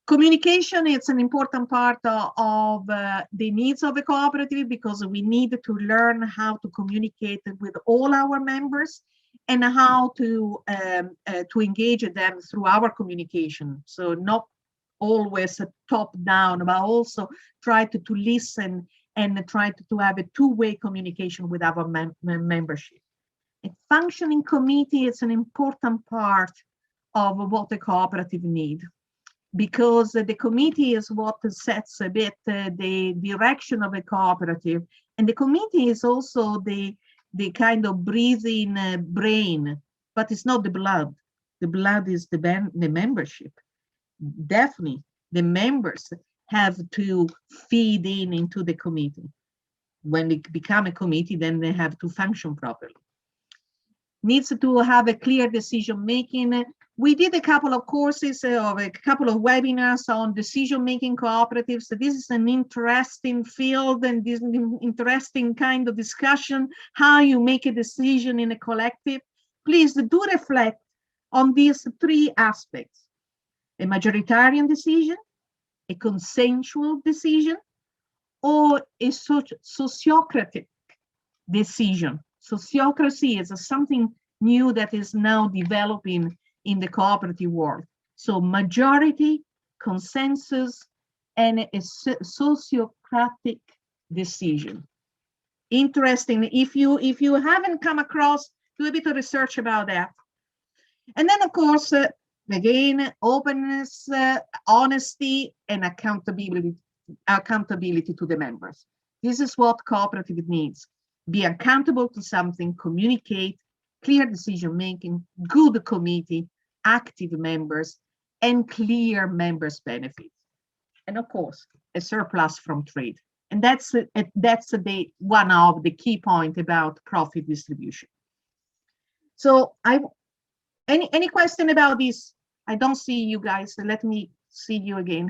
Communication is an important part of the needs of a cooperative, because we need to learn how to communicate with all our members and how to engage them through our communication. So not always top down, but also try to listen and try to have a two-way communication with our membership. A functioning committee is an important part of what a cooperative needs, because the committee is what sets a bit the direction of a cooperative, and the committee is also the kind of breathing brain, but it's not the blood. The blood is the membership. Definitely, the members have to feed into the committee. When they become a committee, then they have to function properly. Needs to have a clear decision making. We did a couple of courses or a couple of webinars on decision-making cooperatives. So this is an interesting field, and this interesting kind of discussion, how you make a decision in a collective. Please do reflect on these three aspects: a majoritarian decision, a consensual decision, or a sociocratic decision. Sociocracy is something new that is now developing in the cooperative world. So majority, consensus, and a sociocratic decision. Interesting. If you haven't come across, do a bit of research about that. And then, of course, again, openness, honesty, and accountability to the members. This is what cooperative needs. Be accountable to something, communicate, clear decision making, good committee, active members, and clear members' benefits. And of course, a surplus from trade. And that's one of the key points about profit distribution. So any question about this? I don't see you guys. So let me see you again.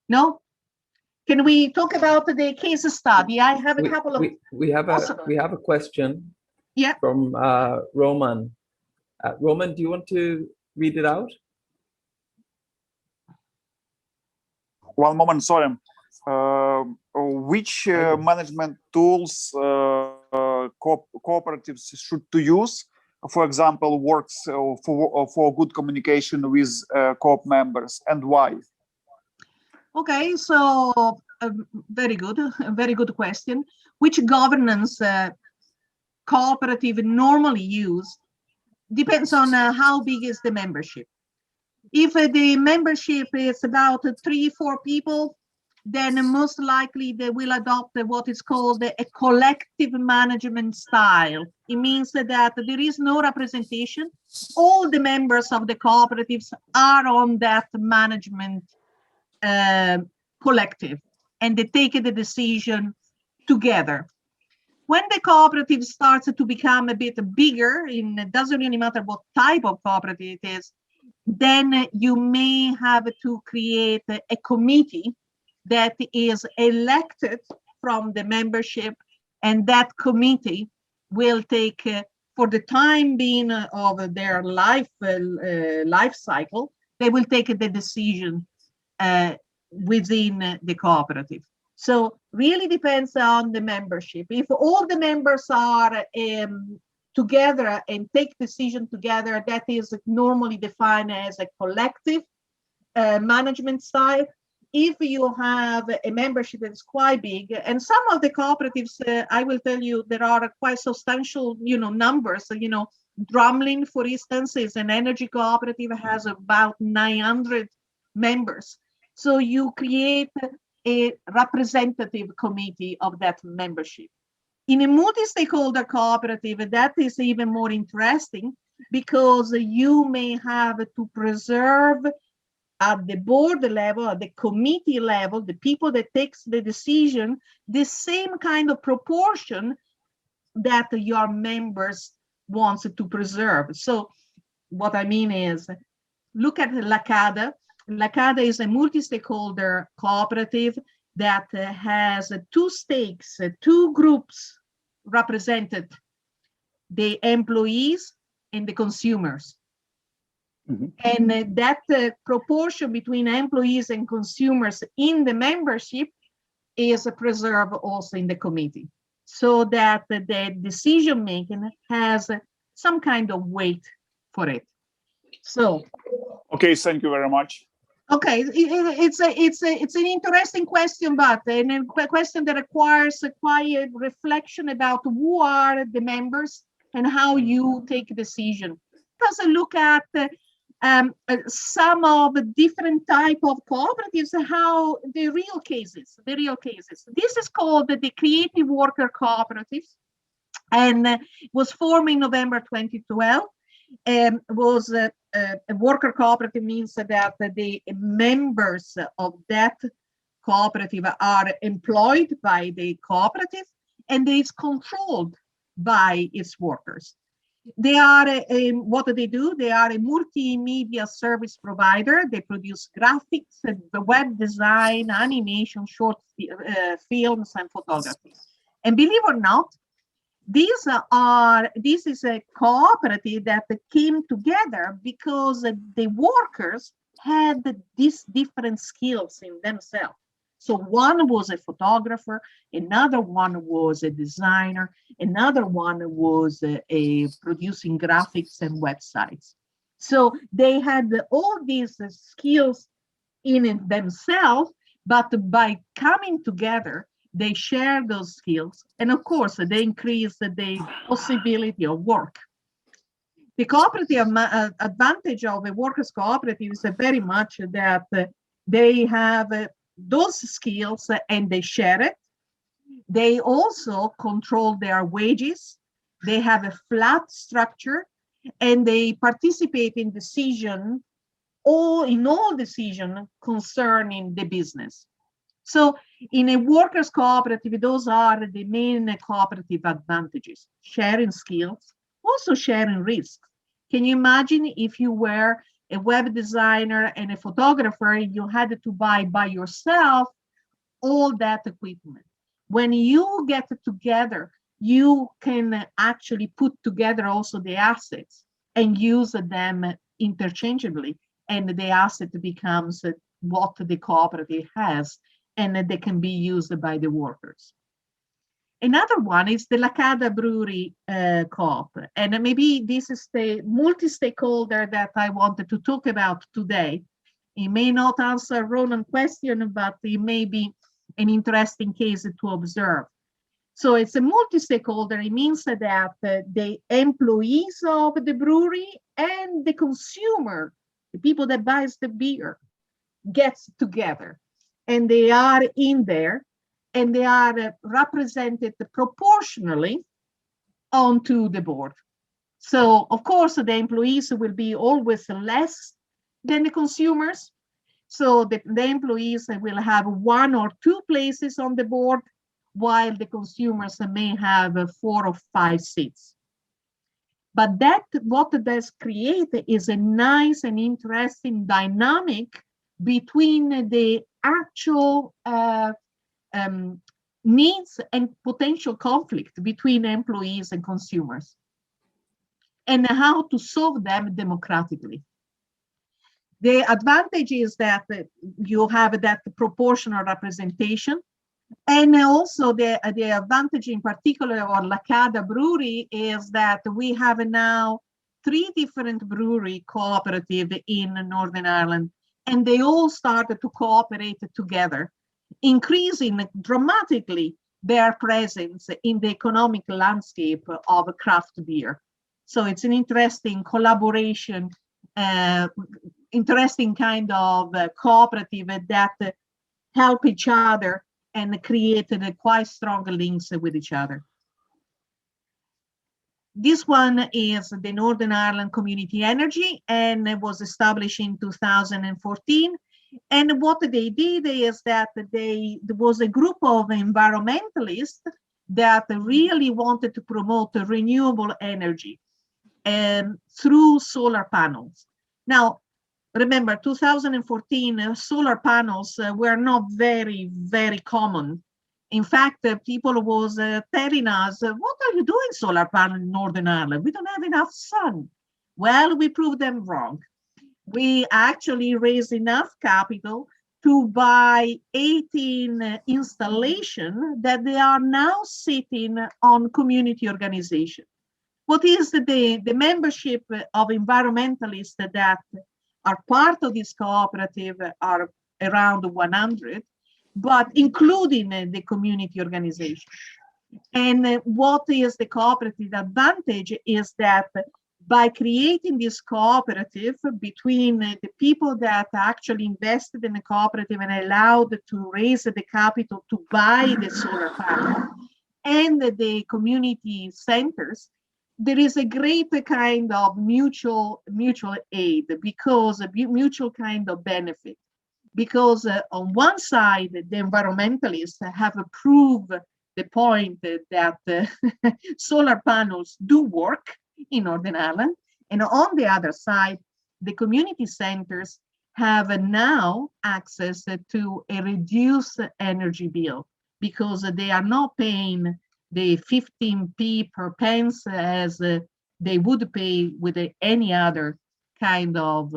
No? Can we talk about the case study? I have a couple of... We have a question from Roman. Roman, do you want to read it out? One moment, sorry. Which management tools cooperatives should to use? For example, works for good communication with co-op members, and why? Okay, so very good question. Which governance cooperative normally use depends on how big is the membership. If the membership is about 3-4 people, then most likely they will adopt what is called a collective management style. It means that there is no representation. All the members of the cooperatives are on that management collective, and they take the decision together. When the cooperative starts to become a bit bigger, it doesn't really matter what type of cooperative it is, then you may have to create a committee that is elected from the membership, and that committee will take, for the time being of their life cycle, they will take the decision within the cooperative. So really depends on the membership. If all the members are together and take decision together, that is normally defined as a collective management style. If you have a membership that is quite big, and some of the cooperatives, I will tell you, there are quite substantial, numbers. Drumlin, for instance, is an energy cooperative, has about 900 members. So you create a representative committee of that membership. In a multi-stakeholder cooperative, that is even more interesting, because you may have to preserve at the board level, at the committee level, the people that takes the decision, the same kind of proportion that your members wants to preserve. So what I mean is, look at Lacada. Lacada is a multi-stakeholder cooperative that has 2 stakes, 2 groups represented, the employees and the consumers. And that proportion between employees and consumers in the membership is preserved also in the committee, so that the decision making has some kind of weight for it. So, okay, thank you very much. Okay, it's an interesting question, but a question that requires a quiet reflection about who are the members and how you take a decision. Because I look at some of the different type of cooperatives, how the real cases. This is called the Creative Worker Cooperatives, and was formed in November 2012. Was a worker cooperative, means that the members of that cooperative are employed by the cooperative, and it is controlled by its workers. They are what do they do? They are a multimedia service provider. They produce graphics, web design, animation, short films, and photography. And believe it or not, this is a cooperative that came together because the workers had these different skills in themselves. So one was a photographer, another one was a designer, another one was a producing graphics and websites. So they had all these skills in themselves, but by coming together, they share those skills, and of course, they increase the possibility of work. The cooperative advantage of a workers' cooperative is very much that they have those skills and they share it. They also control their wages. They have a flat structure, and they participate in decision, in all decision concerning the business. So in a workers' cooperative, those are the main cooperative advantages: sharing skills, also sharing risks. Can you imagine if you were a web designer, and a photographer, you had to buy by yourself all that equipment. When you get together, you can actually put together also the assets and use them interchangeably, and the asset becomes what the cooperative has, and they can be used by the workers. Another one is the Lacada Brewery Co-op, and maybe this is the multi-stakeholder that I wanted to talk about today. It may not answer Ronan's question, but it may be an interesting case to observe. So it's a multi-stakeholder. It means that the employees of the brewery and the consumer, the people that buys the beer, gets together, and they are in there, and they are represented proportionally onto the board. So of course the employees will be always less than the consumers. So the employees will have 1 or 2 places on the board, while the consumers may have 4 or 5 seats. But that what does create is a nice and interesting dynamic between the actual needs and potential conflict between employees and consumers, and how to solve them democratically. The advantage is that you have that proportional representation, and also the advantage in particular of Lacada Brewery is that we have now 3 different brewery cooperatives in Northern Ireland, and they all started to cooperate together, increasing dramatically their presence in the economic landscape of craft beer. So it's an interesting collaboration, interesting kind of cooperative that help each other and created quite strong links with each other. This one is the Northern Ireland Community Energy, and it was established in 2014. And what they did is that there was a group of environmentalists that really wanted to promote renewable energy through solar panels. Now, remember, 2014, solar panels were not very, very common. In fact, people was telling us, what are you doing solar panel in Northern Ireland? We don't have enough sun. Well, we proved them wrong. We actually raised enough capital to buy 18 installations that they are now sitting on community organization. What is the membership of environmentalists that are part of this cooperative are around 100, but including the community organization. And what is the cooperative advantage is that by creating this cooperative between the people that actually invested in the cooperative and allowed to raise the capital to buy the solar panel and the community centers, there is a great kind of mutual aid, because a mutual kind of benefit. Because on one side, the environmentalists have proved the point that solar panels do work in Northern Ireland. And on the other side, the community centers have now access to a reduced energy bill, because they are not paying the 15p per pence as they would pay with any other kind of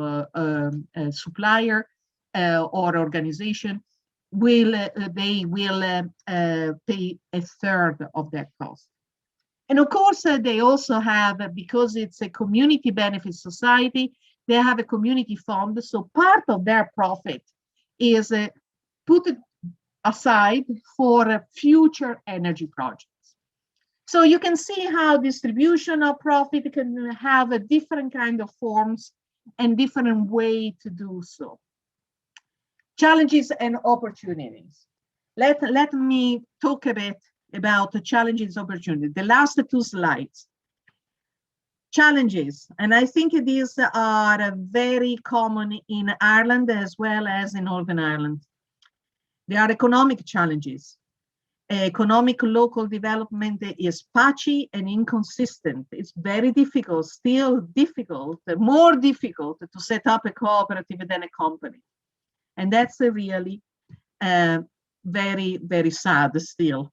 supplier or organization. They will pay a third of that cost. And of course, they also have, because it's a community benefit society, they have a community fund. So part of their profit is put aside for future energy projects. So you can see how distribution of profit can have a different kind of forms and different way to do so. Challenges and opportunities. Let me talk a bit about the challenges and opportunities. The last 2 slides. Challenges, and I think these are very common in Ireland as well as in Northern Ireland. They are economic challenges. Economic local development is patchy and inconsistent. It's very difficult, still difficult, more difficult to set up a cooperative than a company. And that's really very, very sad still.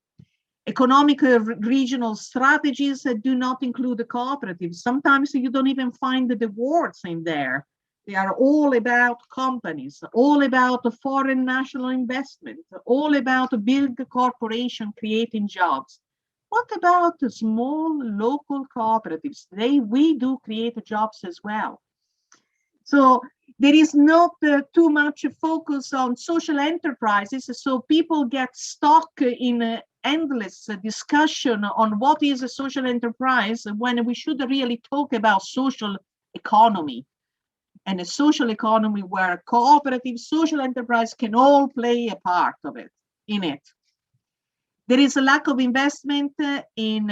Economic regional strategies do not include the cooperatives. Sometimes you don't even find the words in there. They are all about companies, all about the foreign national investment, all about a big corporation creating jobs. What about the small local cooperatives? We do create jobs as well. So there is not too much focus on social enterprises, so people get stuck in an endless discussion on what is a social enterprise when we should really talk about social economy, and a social economy where cooperative social enterprise can all play a part of it, in it. There is a lack of investment in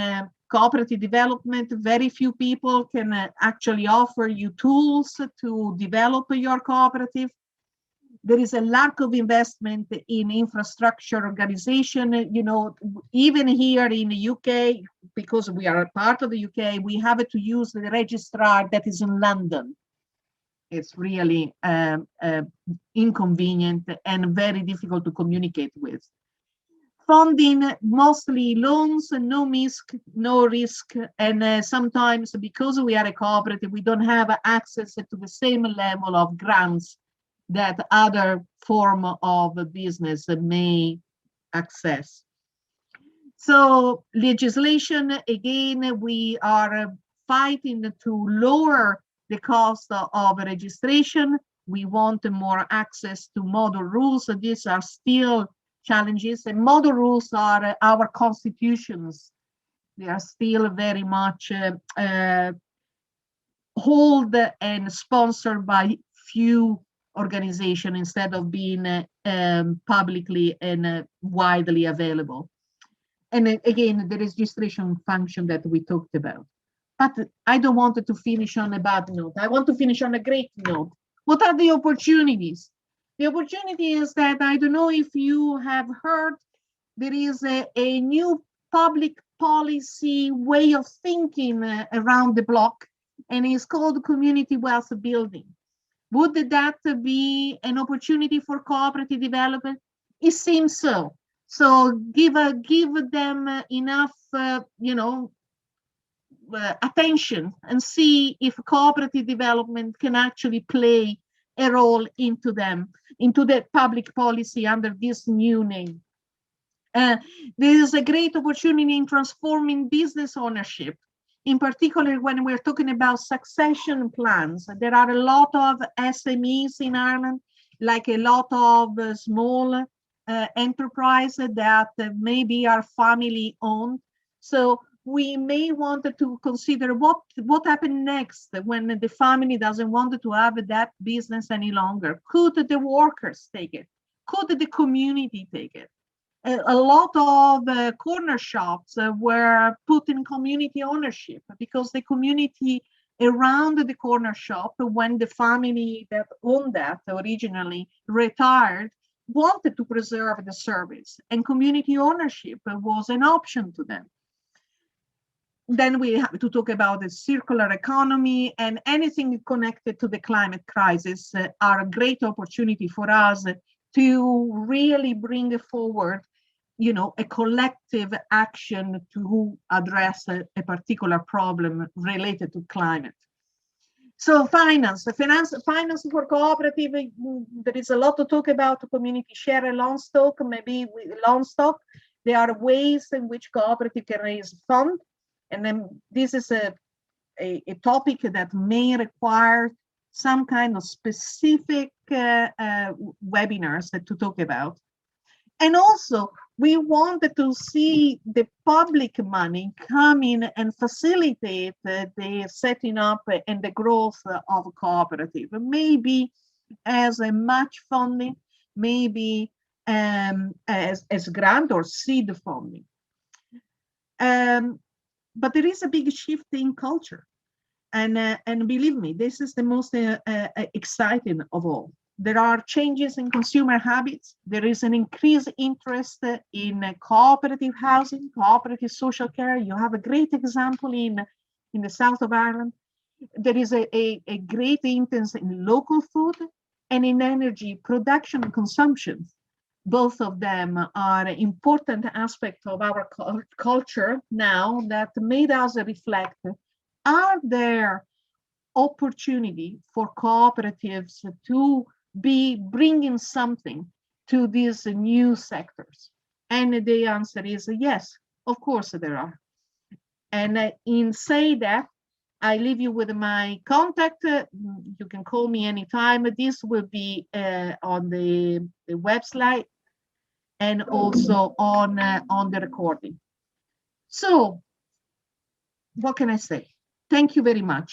cooperative development. Very few people can actually offer you tools to develop your cooperative. There is a lack of investment in infrastructure organization. You know, even here in the UK, because we are a part of the UK, we have to use the registrar that is in London. It's really inconvenient and very difficult to communicate with. Funding, mostly loans, no risk, and sometimes because we are a cooperative, we don't have access to the same level of grants that other form of business may access. So legislation, again, we are fighting to lower the cost of registration. We want more access to model rules. So these are still challenges, and model rules are our constitutions. They are still very much held and sponsored by few organizations instead of being publicly and widely available. And again, the registration function that we talked about. But I don't want to finish on a bad note. I want to finish on a great note. What are the opportunities? The opportunity is that, I don't know if you have heard, there is a new public policy way of thinking around the block, and it's called community wealth building. Would that be an opportunity for cooperative development? It seems so. So give them enough, attention, and see if cooperative development can actually play a role into the public policy under this new name. There is a great opportunity in transforming business ownership, in particular when we're talking about succession plans. There are a lot of SMEs in Ireland, like a lot of small enterprises that maybe are family owned. So we may want to consider what happened next when the family doesn't want to have that business any longer. Could the workers take it? Could the community take it? A lot of corner shops were put in community ownership because the community around the corner shop, when the family that owned that originally retired, wanted to preserve the service, and community ownership was an option to them. Then we have to talk about the circular economy, and anything connected to the climate crisis are a great opportunity for us to really bring forward, a collective action to address a particular problem related to climate. So finance for cooperative, there is a lot to talk about. Community share and loan stock, maybe loan stock. There are ways in which cooperative can raise funds. And then this is a topic that may require some kind of specific webinars to talk about. And also, we wanted to see the public money come in and facilitate the setting up and the growth of cooperative, maybe as a match funding, maybe as grant or seed funding. But there is a big shift in culture. And believe me, this is the most exciting of all. there are changes in consumer habits. There is an increased interest in cooperative housing, cooperative social care. You have a great example in the south of Ireland. There is a great interest in local food and in energy production and consumption. Both of them are important aspects of our culture now that made us reflect, are there opportunity for cooperatives to be bringing something to these new sectors? And the answer is yes, of course there are. And in say that, I leave you with my contact. You can call me anytime. This will be on the website and also on the recording. So what can I say? Thank you very much.